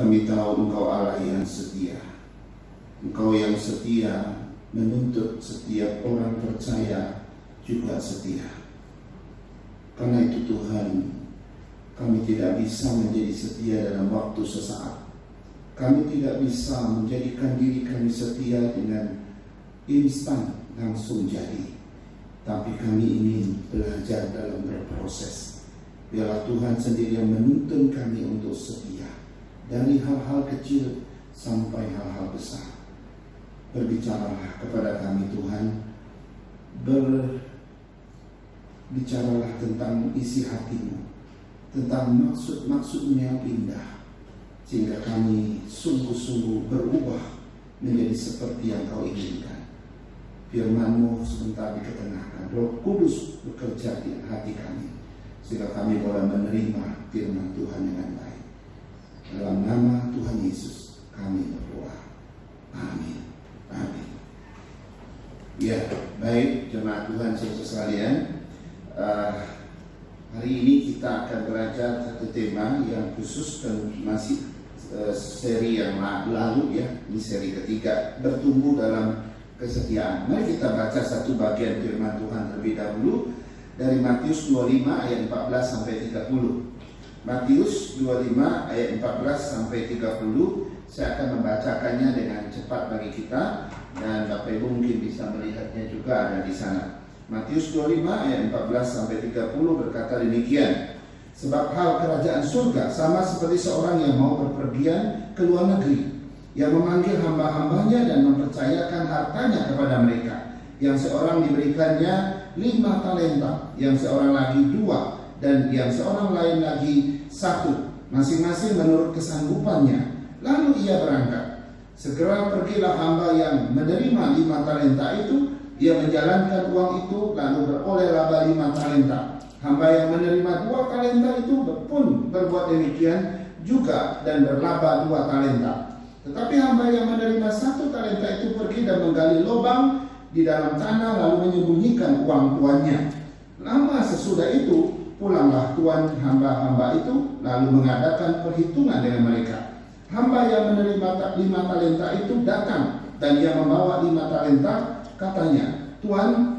Kami tahu Engkau Allah yang setia. Engkau yang setia menuntut setiap orang percaya juga setia. Karena itu Tuhan, kami tidak bisa menjadi setia dalam waktu sesaat. Kami tidak bisa menjadikan diri kami setia dengan instan langsung jadi. Tapi kami ingin belajar dalam berproses. Biarlah Tuhan sendiri yang menuntun kami untuk setia, dari hal-hal kecil sampai hal-hal besar. Berbicaralah kepada kami Tuhan, berbicaralah tentang isi hatimu, tentang maksud-maksudmu yang indah, sehingga kami sungguh-sungguh berubah menjadi seperti yang Kau inginkan. Firman-Mu sebentar diketengahkan, Roh Kudus bekerja di hati kami, sehingga kami boleh menerima firman Tuhan dengan baik. Dalam nama Tuhan Yesus kami berdoa. Amin. Amin. Ya, baik jemaat Tuhan saudara sekalian. Hari ini kita akan belajar satu tema yang khusus dan masih seri yang lalu ya. Ini seri ketiga, bertumbuh dalam kesetiaan. Mari kita baca satu bagian firman Tuhan terlebih dahulu dari Matius 25 ayat 14 sampai 30. Matius 25 ayat 14 sampai 30. Saya akan membacakannya dengan cepat bagi kita, dan Bapak Ibu mungkin bisa melihatnya juga ada di sana. Matius 25 ayat 14 sampai 30 berkata demikian. Sebab hal kerajaan surga sama seperti seorang yang mau berpergian ke luar negeri, yang memanggil hamba-hambanya dan mempercayakan hartanya kepada mereka. Yang seorang diberikannya 5 talenta, yang seorang lagi 2, dan yang seorang lain lagi 1, masing-masing menurut kesanggupannya. Lalu ia berangkat. Segera pergilah hamba yang menerima 5 talenta itu. Ia menjalankan uang itu, lalu beroleh laba 5 talenta. Hamba yang menerima 2 talenta itu pun berbuat demikian juga dan berlaba 2 talenta. Tetapi hamba yang menerima 1 talenta itu pergi dan menggali lubang di dalam tanah, lalu menyembunyikan uang tuannya. Lama sesudah itu pulanglah tuan hamba-hamba itu, lalu mengadakan perhitungan dengan mereka. Hamba yang menerima 5 talenta itu datang, dan ia membawa 5 talenta. Katanya, Tuan,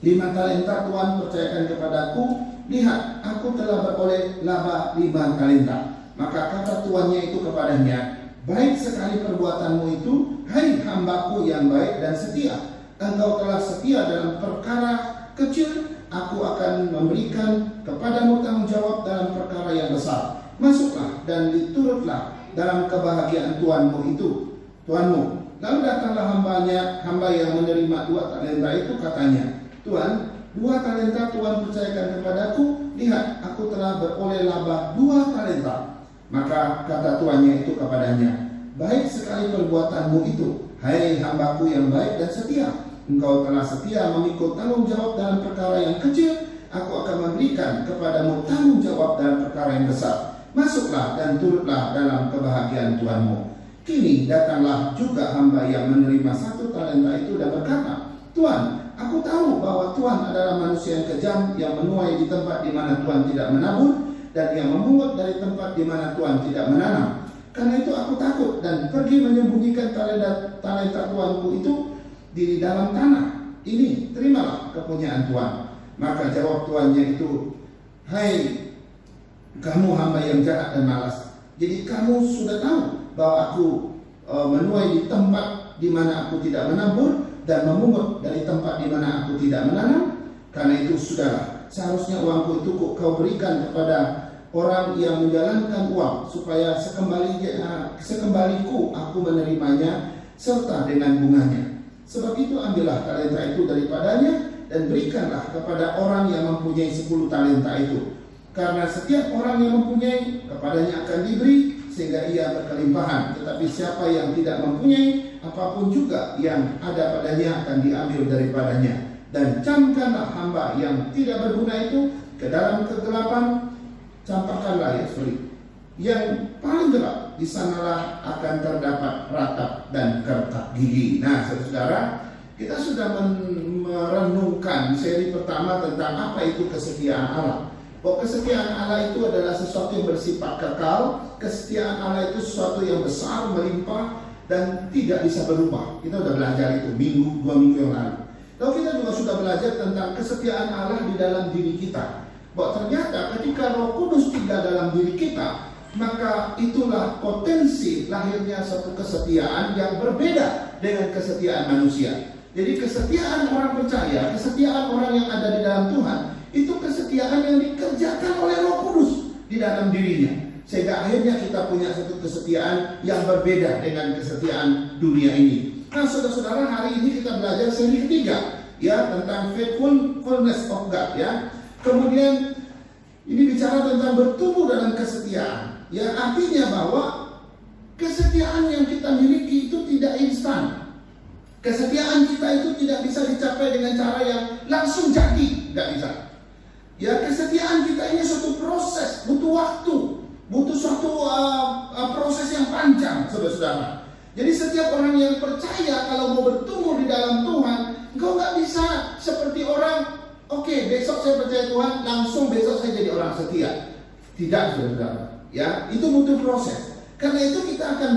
5 talenta Tuan percayakan kepadaku. Lihat, aku telah beroleh laba 5 talenta. Maka kata tuannya itu kepadanya, baik sekali perbuatanmu itu, hai hambaku yang baik dan setia. Engkau telah setia dalam perkara kecil, aku akan memberikan kepadamu tanggung jawab dalam perkara yang besar. Masuklah dan diturutlah dalam kebahagiaan tuanmu itu, tuanmu. Lalu datanglah hamba yang menerima 2 talenta itu, katanya, Tuan, 2 talenta Tuan percayakan kepadaku. Lihat, aku telah beroleh laba 2 talenta. Maka kata tuannya itu kepadanya, baik sekali perbuatanmu itu, hai hambaku yang baik dan setia. Engkau telah setia mengikut tanggung jawab dalam perkara yang kecil, aku akan memberikan kepadamu tanggung jawab dalam perkara yang besar. Masuklah dan turutlah dalam kebahagiaan Tuanmu. Kini datanglah juga hamba yang menerima 1 talenta itu dan berkata, Tuan, aku tahu bahwa Tuan adalah manusia yang kejam, yang menuai di tempat di mana Tuan tidak menabur, dan yang memungut dari tempat di mana Tuan tidak menanam. Karena itu aku takut dan pergi menyembunyikan talenta Tuanku itu di dalam tanah. Ini terimalah kepunyaan Tuan. Maka jawab tuannya itu, hai kamu hamba yang jahat dan malas. Jadi kamu sudah tahu bahwa aku menuai di tempat di mana aku tidak menabur, dan memungut dari tempat di mana aku tidak menanam. Karena itu sudahlah, seharusnya uangku itu kau berikan kepada orang yang menjalankan uang, supaya sekembaliku aku menerimanya serta dengan bunganya. Sebab itu ambillah talenta itu daripadanya dan berikanlah kepada orang yang mempunyai 10 talenta itu. Karena setiap orang yang mempunyai, kepadanya akan diberi sehingga ia berkelimpahan. Tetapi siapa yang tidak mempunyai, apapun juga yang ada padanya akan diambil daripadanya. Dan camkanlah hamba yang tidak berguna itu ke dalam kegelapan. Campakkanlah yang paling gelap, di sanalah akan terdapat ratap dan kertak gigi. Nah, saudara, kita sudah merenungkan seri pertama tentang apa itu kesetiaan Allah. bahwa kesetiaan Allah itu adalah sesuatu yang bersifat kekal. Kesetiaan Allah itu sesuatu yang besar, melimpah, dan tidak bisa berubah. Kita sudah belajar itu dua minggu yang lalu. Lalu kita juga sudah belajar tentang kesetiaan Allah di dalam diri kita, bahwa ternyata ketika Roh Kudus tinggal dalam diri kita, maka itulah potensi lahirnya satu kesetiaan yang berbeda dengan kesetiaan manusia. Jadi kesetiaan orang percaya, kesetiaan orang yang ada di dalam Tuhan, itu kesetiaan yang dikerjakan oleh Roh Kudus di dalam dirinya, sehingga akhirnya kita punya satu kesetiaan yang berbeda dengan kesetiaan dunia ini. Nah, saudara-saudara, hari ini kita belajar seri ketiga, ya, tentang faithfulness of God, ya. Kemudian ini bicara tentang bertumbuh dalam kesetiaan, ya, artinya bahwa kesetiaan yang kita miliki itu tidak instan. Kesetiaan kita itu tidak bisa dicapai dengan cara yang langsung jadi, nggak bisa. Ya, kesetiaan kita ini suatu proses, butuh waktu, butuh suatu proses yang panjang, saudara-saudara. Jadi setiap orang yang percaya kalau mau bertumbuh di dalam Tuhan, engkau nggak bisa seperti orang, oke, besok saya percaya Tuhan, langsung besok saya jadi orang setia. Tidak, saudara-saudara. Ya, itu butuh proses. Karena itu kita akan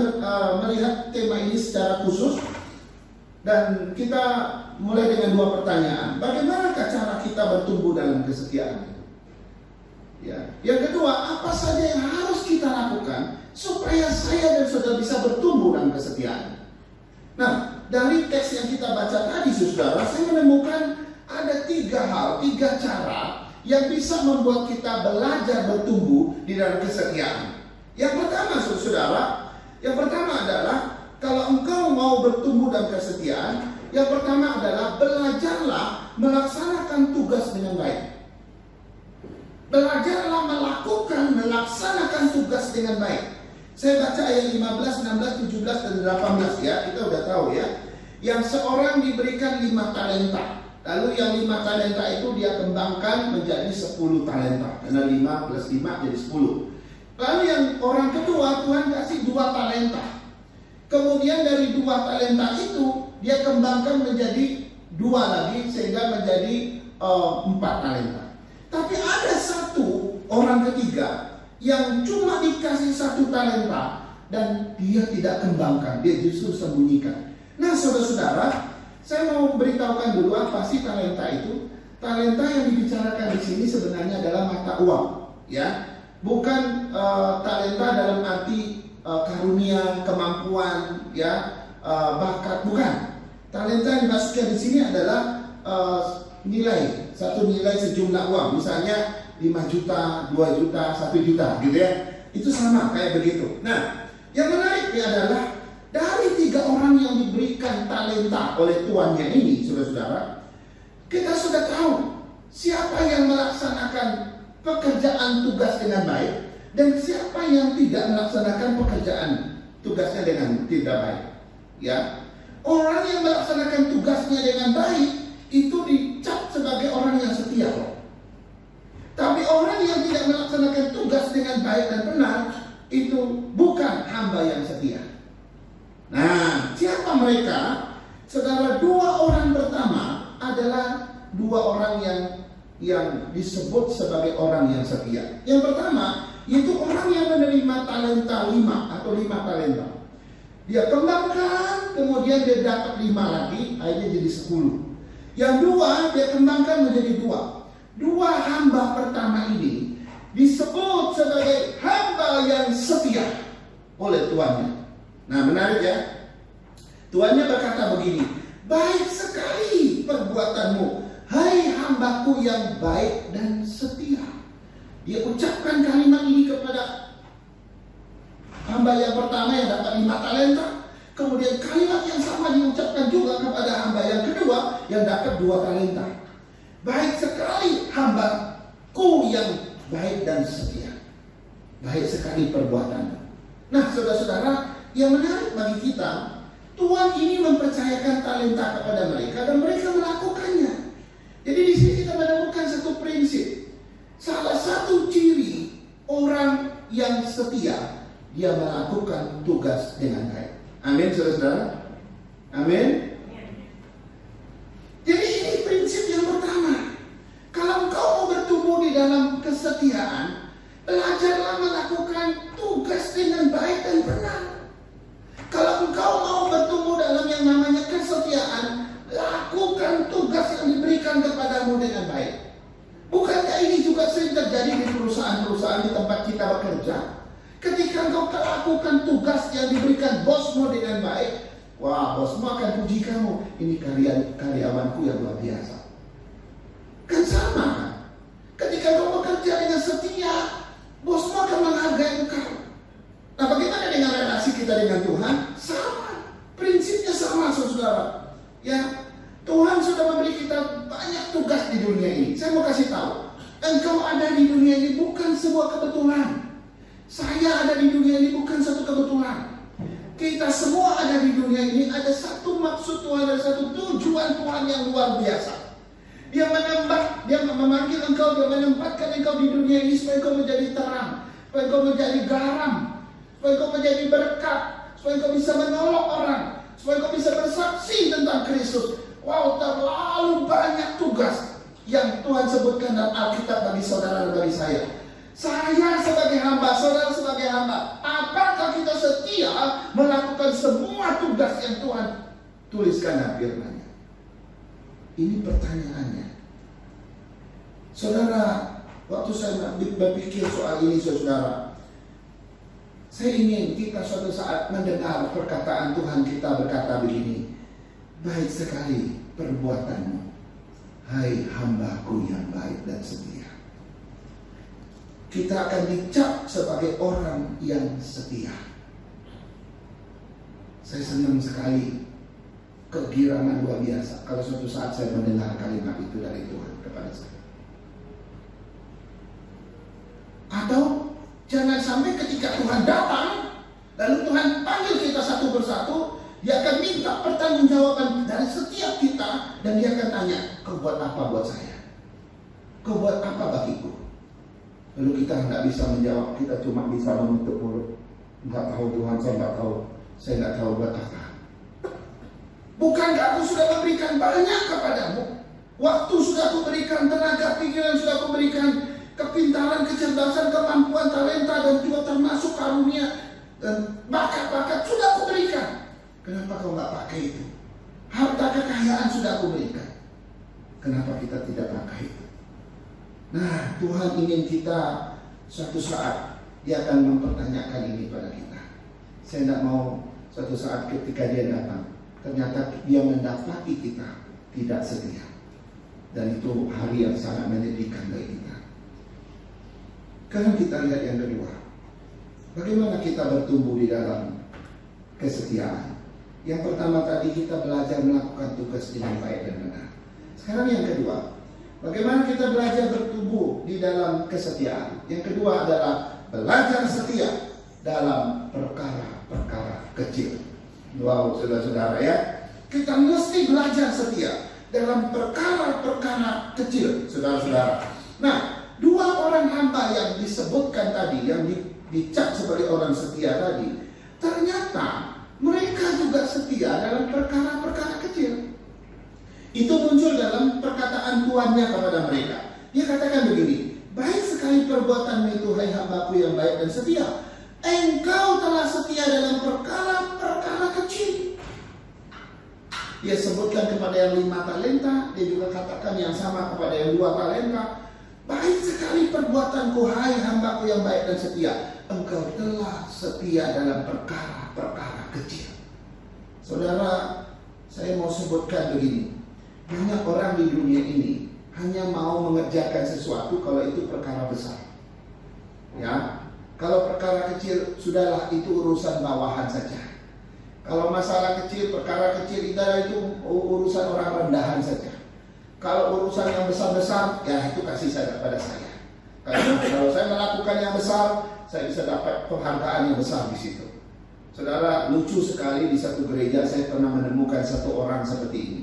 melihat tema ini secara khusus. Dan kita mulai dengan dua pertanyaan. Bagaimanakah cara kita bertumbuh dalam kesetiaan? Ya. Yang kedua, apa saja yang harus kita lakukan supaya saya dan saudara bisa bertumbuh dalam kesetiaan? Nah, dari teks yang kita baca tadi, saudara, saya menemukan ada tiga cara yang bisa membuat kita belajar bertumbuh di dalam kesetiaan. Yang pertama, saudara, yang pertama adalah kalau engkau mau bertumbuh dalam kesetiaan, yang pertama adalah belajarlah melaksanakan tugas dengan baik. Belajarlah melaksanakan tugas dengan baik. Saya baca ayat 15, 16, 17, dan 18 ya. Kita udah tahu ya. Yang seorang diberikan 5 talenta. Lalu yang 5 talenta itu dia kembangkan menjadi 10 talenta. Karena 5 plus 5 jadi 10. Lalu yang orang kedua, Tuhan kasih 2 talenta. Kemudian dari 2 talenta itu dia kembangkan menjadi 2 lagi sehingga menjadi 4 talenta. Tapi ada satu orang ketiga yang cuma dikasih 1 talenta dan dia tidak kembangkan, dia justru sembunyikan. Nah, saudara-saudara, saya mau beritahukan dulu apa sih talenta itu. Talenta yang dibicarakan di sini sebenarnya adalah mata uang, ya, bukan talenta dalam arti karunia, kemampuan, ya, bakat, bukan. Talenta yang dimaksudkan di sini adalah nilai, satu nilai sejumlah uang, misalnya 5 juta, 2 juta, 1 juta, gitu ya. Itu sama kayak begitu. Nah, yang menariknya adalah dari 3 orang yang diberikan talenta oleh tuannya ini, saudara-saudara, kita sudah tahu siapa yang melaksanakan pekerjaan tugas dengan baik dan siapa yang tidak melaksanakan pekerjaan tugasnya dengan tidak baik. Ya, orang yang melaksanakan tugasnya dengan baik itu dicap sebagai orang yang setia. Tapi orang yang tidak melaksanakan tugas dengan baik dan benar itu bukan hamba yang setia. Nah, siapa mereka? Saudara, 2 orang pertama adalah 2 orang yang disebut sebagai orang yang setia. Yang pertama yaitu orang yang menerima talenta 5 atau 5 talenta. Dia kembangkan, kemudian dia dapat 5 lagi, akhirnya jadi 10. Yang 2 dia kembangkan menjadi 2. 2 hamba pertama ini disebut sebagai hamba yang setia oleh tuannya. Nah, menarik ya. Tuannya berkata begini, baik sekali perbuatanmu, hai hambaku yang baik dan setia. Dia ucapkan kalimat ini kepada hamba yang pertama yang dapat 5 talenta. Kemudian kalimat yang sama diucapkan juga kepada hamba yang kedua yang dapat 2 talenta. Baik sekali hambaku yang baik dan setia. Baik sekali perbuatanmu. Nah, saudara-saudara, yang menarik bagi kita, Tuhan ini mempercayakan talenta kepada mereka dan mereka melakukannya. Jadi di sini kita menemukan satu prinsip. Salah satu ciri orang yang setia, dia melakukan tugas dengan baik. Amin, saudara-saudara. Amin. Jadi ini prinsip yang pertama. Kalau engkau mau bertumbuh di dalam kesetiaan kamu dengan baik. Bukankah ini juga sering terjadi di perusahaan-perusahaan di tempat kita bekerja? Ketika engkau lakukan tugas yang diberikan bosmu dengan baik, wah, bosmu akan puji kamu. Ini karyawanku yang luar biasa. Kan sama kan? Ketika engkau bekerja dengan setia, bosmu akan menghargai engkau. Nah, bagaimana dengan relasi kita dengan Tuhan? Sama. Prinsipnya sama, saudara. Ya, Tuhan sudah memberi kita banyak tugas di dunia ini. Saya mau kasih tahu, engkau ada di dunia ini bukan sebuah kebetulan. Saya ada di dunia ini bukan satu kebetulan. Kita semua ada di dunia ini ada satu maksud Tuhan, ada satu tujuan Tuhan yang luar biasa. Dia memanggil engkau, dia menempatkan engkau di dunia ini supaya engkau menjadi terang, supaya engkau menjadi garam, supaya engkau menjadi berkat, supaya engkau bisa menolong orang, supaya engkau bisa bersaksi tentang Kristus. Wow, terlalu banyak tugas yang Tuhan sebutkan dalam Alkitab bagi saudara dan bagi saya. Saya sebagai hamba, saudara sebagai hamba, apakah kita setia melakukan semua tugas yang Tuhan tuliskan dalam firman-Nya? Ini pertanyaannya. Saudara, waktu saya berpikir soal ini, saudara, saya ingin kita suatu saat mendengar perkataan Tuhan kita berkata begini, baik sekali perbuatanmu, hai hambaku yang baik dan setia. Kita akan dicap sebagai orang yang setia. Saya senang sekali, kegirangan luar biasa kalau suatu saat saya mendengar kalimat itu dari Tuhan kepada saya. Atau jangan sampai ketika Tuhan datang, lalu Tuhan panggil kita satu persatu, Dia akan minta pertanggungjawaban dari setiap kita, dan Dia akan tanya, kau buat apa buat saya? Kau buat apa bagiku? Lalu kita nggak bisa menjawab, kita cuma bisa menutup mulut. Nggak tahu Tuhan, saya nggak tahu buat apa. Bukankah aku sudah memberikan banyak kepadamu? Waktu sudah aku berikan, tenaga pikiran sudah aku berikan, kepintaran, kecerdasan, kemampuan, talenta, dan juga termasuk karunia dan bakat-bakat sudah aku berikan. Kenapa kau nggak pakai itu? Harta kekayaan sudah aku berikan. Kenapa kita tidak pakai itu? Nah, Tuhan ingin kita suatu saat Dia akan mempertanyakan ini pada kita. Saya tidak mau suatu saat ketika Dia datang, ternyata Dia mendapati kita tidak setia. Dan itu hari yang sangat menyedihkan bagi kita. Sekarang kita lihat yang kedua. Bagaimana kita bertumbuh di dalam kesetiaan? Yang pertama tadi kita belajar melakukan tugas dengan baik dan benar. Sekarang yang kedua, bagaimana kita belajar bertumbuh di dalam kesetiaan? Yang kedua adalah belajar setia dalam perkara-perkara kecil. Wow, saudara-saudara ya, kita mesti belajar setia dalam perkara-perkara kecil, saudara-saudara. Nah, dua orang hamba yang disebutkan tadi, yang dicap sebagai orang setia tadi, ternyata mereka juga setia dalam perkara-perkara kecil. Itu muncul dalam perkataan tuannya kepada mereka. Dia katakan begini, baik sekali perbuatanmu itu, hai hambaku yang baik dan setia. Engkau telah setia dalam perkara-perkara kecil. Dia sebutkan kepada yang 5 talenta, dia juga katakan yang sama kepada yang 2 talenta. Baik sekali perbuatanku, hai hambaku yang baik dan setia. Engkau telah setia dalam perkara-perkara kecil. Saudara, saya mau sebutkan begini. Banyak orang di dunia ini hanya mau mengerjakan sesuatu kalau itu perkara besar. Ya, kalau perkara kecil, sudahlah, itu urusan bawahan saja. Kalau masalah kecil, perkara kecil itu urusan orang rendahan saja. Kalau urusan yang besar-besar, ya itu kasih saya kepada saya. Kalau saya melakukan yang besar, saya bisa dapat penghargaan yang besar di situ. Saudara, lucu sekali di satu gereja saya pernah menemukan satu orang seperti ini.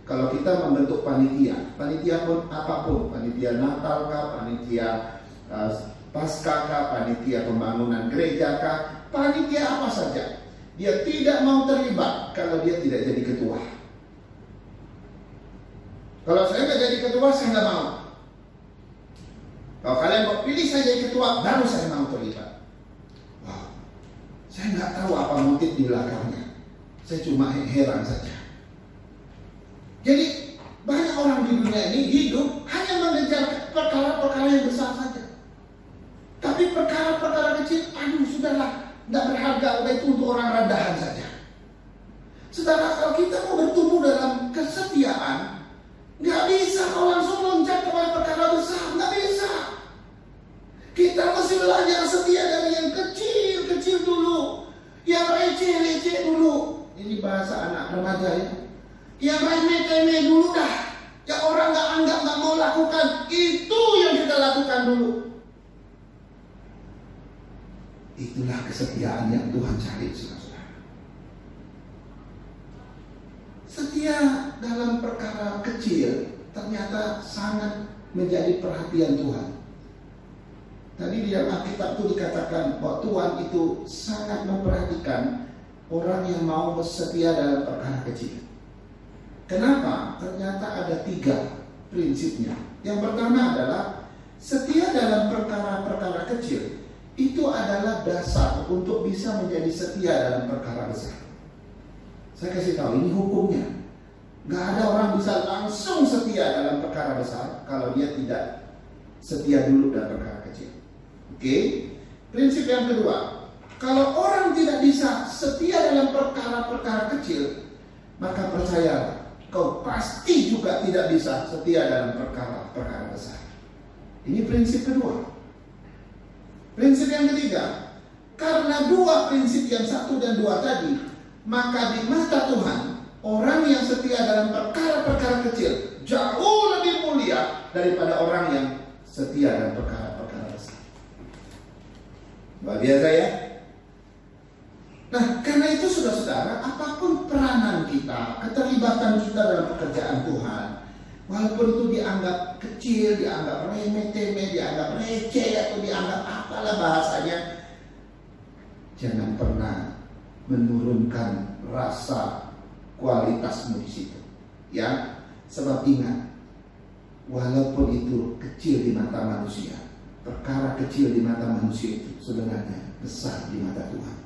Kalau kita membentuk panitia pun apapun, panitia Natal kah, panitia Paskah kah, panitia pembangunan gereja kah, panitia apa saja, dia tidak mau terlibat kalau dia tidak jadi ketua. Kalau saya nggak jadi ketua, saya nggak mau. Kalau kalian mau pilih saya jadi ketua, baru saya mau terlibat. Wow, saya nggak tahu apa motif di belakangnya. Saya cuma heran saja. Jadi banyak orang orang di dunia ini hidup hanya mengejar perkara-perkara yang besar saja. Tapi perkara-perkara kecil, aduh sudahlah, tidak berharga, udah itu untuk orang rendahan saja. Saudara, kalau kita mau bertumbuh dalam kesetiaan, nggak bisa kalau langsung loncat kepada perkara besar, nggak bisa. Kita mesti belajar setia dari yang kecil-kecil dulu, yang receh-receh dulu. Ini bahasa anak remaja ya. Yang remeh-temeh dulu dah, yang orang nggak anggap, nggak mau lakukan, itu yang kita lakukan dulu. Itulah kesetiaan yang Tuhan cari, saudara. Setia dalam perkara kecil ternyata sangat menjadi perhatian Tuhan. Tadi di dalam Alkitab itu dikatakan bahwa Tuhan itu sangat memperhatikan orang yang mau setia dalam perkara kecil. Kenapa? Ternyata ada 3 prinsipnya. Yang pertama adalah setia dalam perkara-perkara kecil itu adalah dasar untuk bisa menjadi setia dalam perkara besar. Saya kasih tahu, ini hukumnya. Gak ada orang bisa langsung setia dalam perkara besar kalau dia tidak setia dulu dalam perkara kecil. Oke? Prinsip yang kedua, kalau orang tidak bisa setia dalam perkara-perkara kecil, maka percayalah, kau pasti juga tidak bisa setia dalam perkara-perkara besar. Ini prinsip kedua. Prinsip yang ketiga, karena 2 prinsip yang 1 dan 2 tadi, maka di mata Tuhan, orang yang setia dalam perkara-perkara kecil jauh lebih mulia daripada orang yang setia dalam perkara-perkara besar. Luar biasa ya. Nah, karena itu saudara-saudara, apapun peranan kita, keterlibatan kita dalam pekerjaan Tuhan, walaupun itu dianggap kecil, dianggap remeh-temeh, dianggap receh, atau dianggap apalah bahasanya, jangan pernah menurunkan rasa kualitasmu di situ. Ya, sebab ingat, walaupun itu kecil di mata manusia, perkara kecil di mata manusia itu sebenarnya besar di mata Tuhan.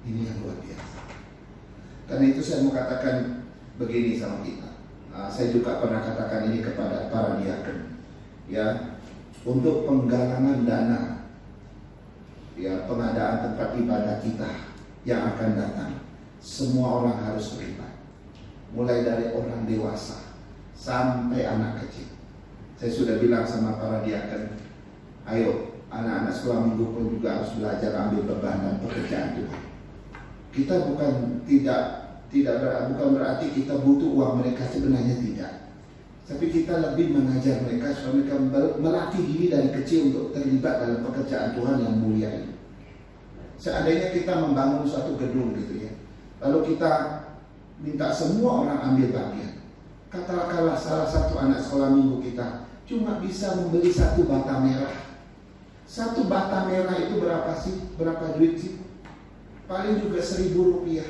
Ini yang luar biasa. Karena itu saya mau katakan begini sama kita. Saya juga pernah katakan ini kepada para diaken. Ya, untuk penggalangan dana, ya, pengadaan tempat ibadah kita yang akan datang, semua orang harus terlibat. Mulai dari orang dewasa sampai anak kecil. Saya sudah bilang sama para diaken, ayo anak-anak sekolah minggu pun juga harus belajar ambil beban dan pekerjaan Tuhan. Kita bukan bukan berarti kita butuh uang mereka, sebenarnya tidak. Tapi kita lebih mengajar mereka supaya mereka melatih diri dari kecil untuk terlibat dalam pekerjaan Tuhan yang mulia ini. Seandainya kita membangun suatu gedung gitu ya, lalu kita minta semua orang ambil bagian. Katakanlah salah satu anak sekolah minggu kita cuma bisa membeli 1 bata merah. 1 bata merah itu berapa sih? Berapa duit sih? Paling juga Rp1.000.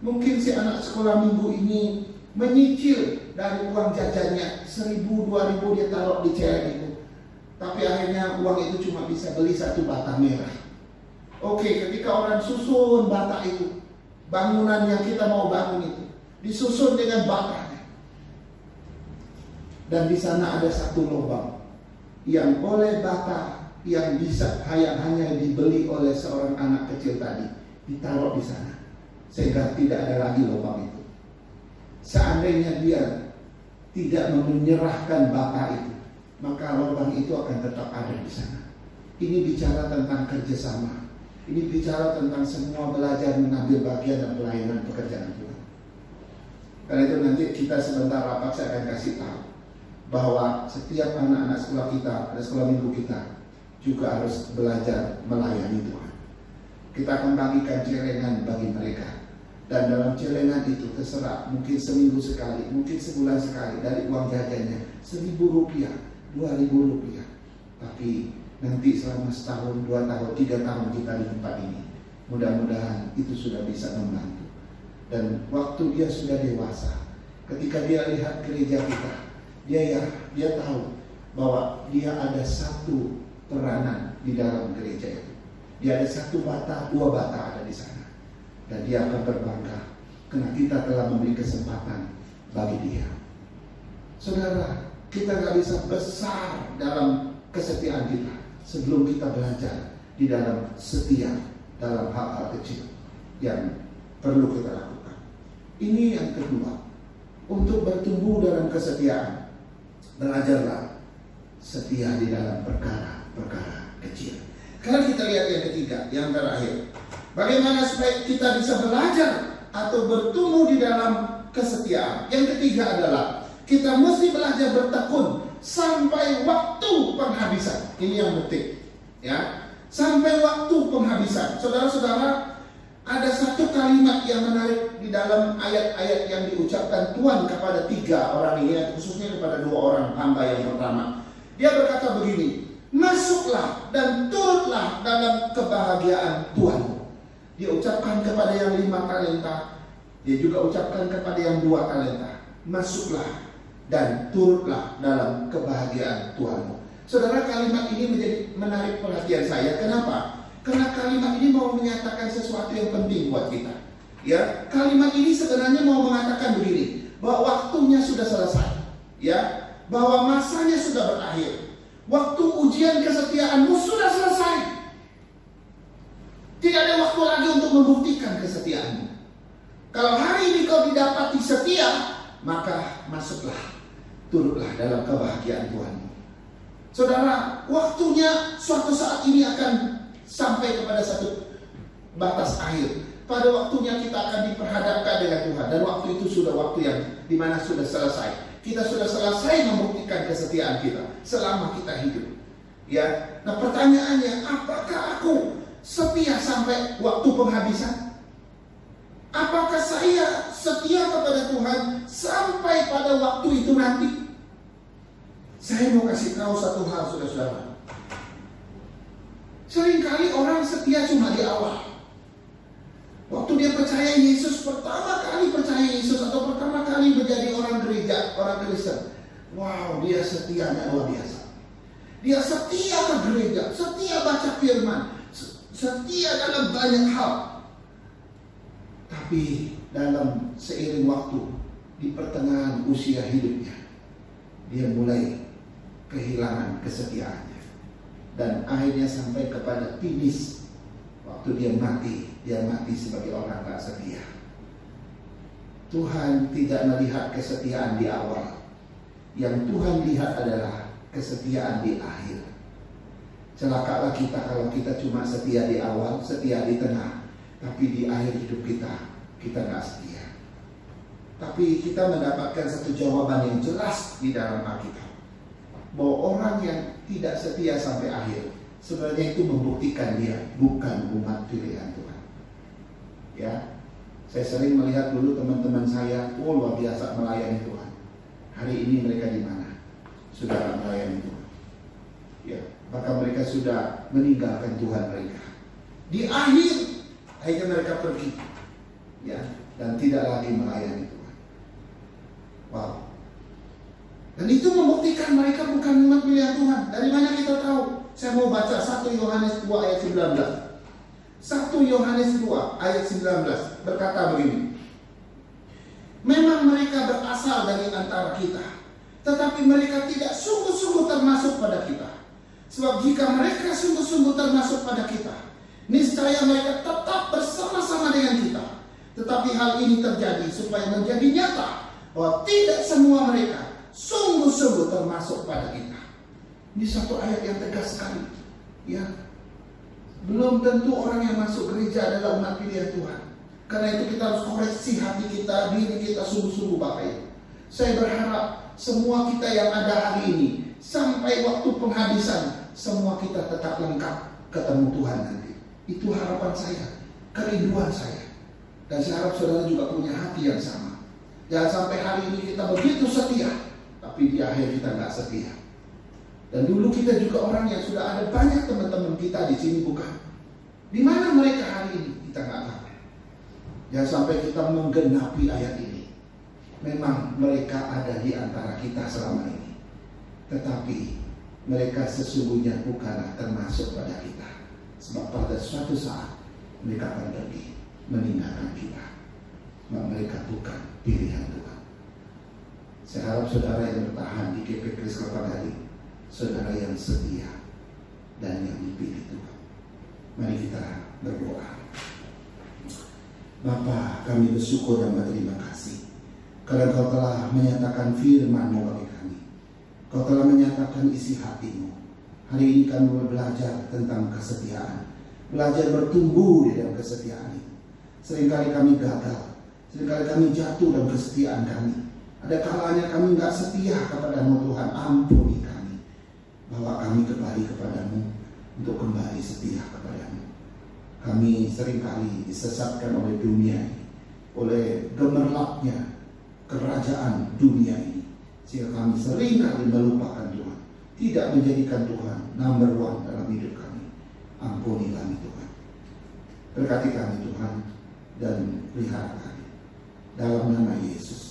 Mungkin si anak sekolah minggu ini menyicil dari uang jajannya 1.000-2.000 dia taruh di celengan itu. Tapi akhirnya uang itu cuma bisa beli 1 bata merah. Oke, ketika orang susun bata itu, bangunan yang kita mau bangun itu disusun dengan batanya. Dan di sana ada 1 lubang yang oleh bata yang bisa hanya dibeli oleh seorang anak kecil tadi ditaruh di sana, sehingga tidak ada lagi lubang itu. Seandainya dia tidak menyerahkan bata itu, maka lubang itu akan tetap ada di sana. Ini bicara tentang kerjasama. Ini bicara tentang semua belajar mengambil bagian dan pelayanan pekerjaan Tuhan. Karena itu nanti kita sebentar rapat saya akan kasih tahu bahwa setiap anak-anak sekolah kita, ada sekolah minggu kita, juga harus belajar melayani Tuhan. Kita akan bagikan celengan bagi mereka. Dan dalam celengan itu terserah, mungkin seminggu sekali, mungkin sebulan sekali, dari uang jajannya Rp1.000, Rp2.000. Tapi nanti selama setahun, 2 tahun, 3 tahun kita di tempat ini, mudah-mudahan itu sudah bisa membantu. Dan waktu dia sudah dewasa, ketika dia lihat gereja kita, dia tahu bahwa dia ada 1 peranan di dalam gereja itu. Dia ada 1 bata, 2 bata ada di sana. Dan dia akan berbangga karena kita telah memberi kesempatan bagi dia. Saudara, kita nggak bisa besar dalam kesetiaan kita sebelum kita belajar di dalam setia dalam hal-hal kecil yang perlu kita lakukan. Ini yang kedua, untuk bertumbuh dalam kesetiaan, belajarlah setia di dalam perkara-perkara kecil. Kalau kita lihat yang ketiga, yang terakhir, bagaimana supaya kita bisa belajar atau bertumbuh di dalam kesetiaan. Yang ketiga adalah kita mesti belajar bertekun sampai waktu penghabisan. Ini yang penting, ya. Sampai waktu penghabisan. Saudara-saudara, ada satu kalimat yang menarik di dalam ayat-ayat yang diucapkan Tuhan kepada 3 orang ini, khususnya kepada 2 orang hamba yang pertama. Dia berkata begini, masuklah dan turutlah dalam kebahagiaan Tuhan. Dia ucapkan kepada yang 5 talenta, dia juga ucapkan kepada yang 2 talenta, masuklah dan turutlah dalam kebahagiaan Tuhanmu. Saudara, kalimat ini menjadi menarik perhatian saya. Kenapa? Karena kalimat ini mau menyatakan sesuatu yang penting buat kita. Ya, kalimat ini sebenarnya mau mengatakan begini, bahwa waktunya sudah selesai. Ya, bahwa masanya sudah berakhir. Waktu ujian kesetiaanmu sudah selesai. Tidak ada waktu lagi untuk membuktikan kesetiaanmu. Kalau hari ini kau didapati setia, maka masuklah, turutlah dalam kebahagiaan Tuhanmu. Saudara, waktunya suatu saat ini akan sampai kepada satu batas akhir. Pada waktunya kita akan diperhadapkan dengan Tuhan, dan waktu itu sudah waktu yang dimana sudah selesai. Kita sudah selesai membuktikan kesetiaan kita selama kita hidup. Ya, nah pertanyaannya, apakah aku setia sampai waktu penghabisan? Apakah saya setia kepada Tuhan sampai pada waktu itu nanti? Saya mau kasih tahu satu hal, saudara-saudara. Seringkali orang setia cuma di awal. Waktu dia percaya Yesus, pertama kali percaya Yesus atau pertama kali menjadi orang gereja, orang Kristen. Wow, dia setianya luar biasa. Dia setia ke gereja, setia baca firman, setia dalam banyak hal. Tapi dalam seiring waktu, di pertengahan usia hidupnya, dia mulai kehilangan kesetiaannya. Dan akhirnya sampai kepada finish. Waktu dia mati sebagai orang tak setia. Tuhan tidak melihat kesetiaan di awal. Yang Tuhan lihat adalah kesetiaan di akhir. Celakalah kita kalau kita cuma setia di awal, setia di tengah, tapi di akhir hidup kita nggak setia. Tapi kita mendapatkan satu jawaban yang jelas di dalam Alkitab, bahwa orang yang tidak setia sampai akhir, sebenarnya itu membuktikan dia bukan umat pilihan Tuhan. Ya, saya sering melihat dulu teman-teman saya, luar biasa melayani Tuhan. Hari ini mereka di mana? Sudah melayani Tuhan. Ya, maka mereka sudah meninggalkan Tuhan mereka. Di akhirnya mereka pergi, ya, dan tidak lagi melayani Tuhan. Wow. Dan itu membuktikan mereka bukan umat pilihan Tuhan. Dari mana kita tahu? Saya mau baca 1 Yohanes 2 ayat 19. 1 Yohanes 2 ayat 19 berkata begini. Memang mereka berasal dari antara kita, tetapi mereka tidak sungguh-sungguh termasuk pada kita. Sebab jika mereka sungguh-sungguh termasuk pada kita, niscaya mereka tetap bersama-sama dengan kita. Tetapi hal ini terjadi supaya menjadi nyata bahwa tidak semua mereka sungguh-sungguh termasuk pada kita. Ini satu ayat yang tegas sekali. Ya, belum tentu orang yang masuk gereja adalah umat pilihan Tuhan. Karena itu kita harus koreksi hati kita, diri kita sungguh-sungguh Bapak Ibu. Saya berharap semua kita yang ada hari ini, sampai waktu penghabisan, semua kita tetap lengkap ketemu Tuhan nanti. Itu harapan saya, kerinduan saya. Dan saya harap saudara juga punya hati yang sama. Jangan sampai hari ini kita begitu setia, tapi di akhir kita nggak setia. Dan dulu kita juga orang yang sudah ada banyak teman-teman kita di sini, bukan? Di mana mereka hari ini? Kita nggak tahu. Jangan sampai kita menggenapi ayat ini. Memang mereka ada di antara kita selama ini, tetapi mereka sesungguhnya bukanlah termasuk pada kita. Sebab pada suatu saat mereka akan pergi meninggalkan kita. Mereka bukan pilihan Tuhan. Saya harap saudara yang bertahan di GP Kris Kelapa Gading, saudara yang setia dan yang dipilih Tuhan. Mari kita berdoa. Bapa, kami bersyukur dan berterima kasih karena Kau telah menyatakan firman-Mu bagi kami. Kau telah menyatakan isi hati-Mu. Hari ini kami belajar tentang kesetiaan, belajar bertumbuh di dalam kesetiaan itu. Seringkali kami gagal, seringkali kami jatuh dalam kesetiaan kami. Ada kalanya kami nggak setia kepada-Mu Tuhan. Ampuni kami, bawa kami kembali kepada-Mu untuk kembali setia kepada-Mu. Kami seringkali disesatkan oleh dunia ini, oleh gemerlapnya kerajaan dunia ini, sehingga kami seringkali melupakan Tuhan, tidak menjadikan Tuhan number one dalam hidup kami. Ampuni kami Tuhan, berkati kami Tuhan, dan pelihara kami dalam nama Yesus.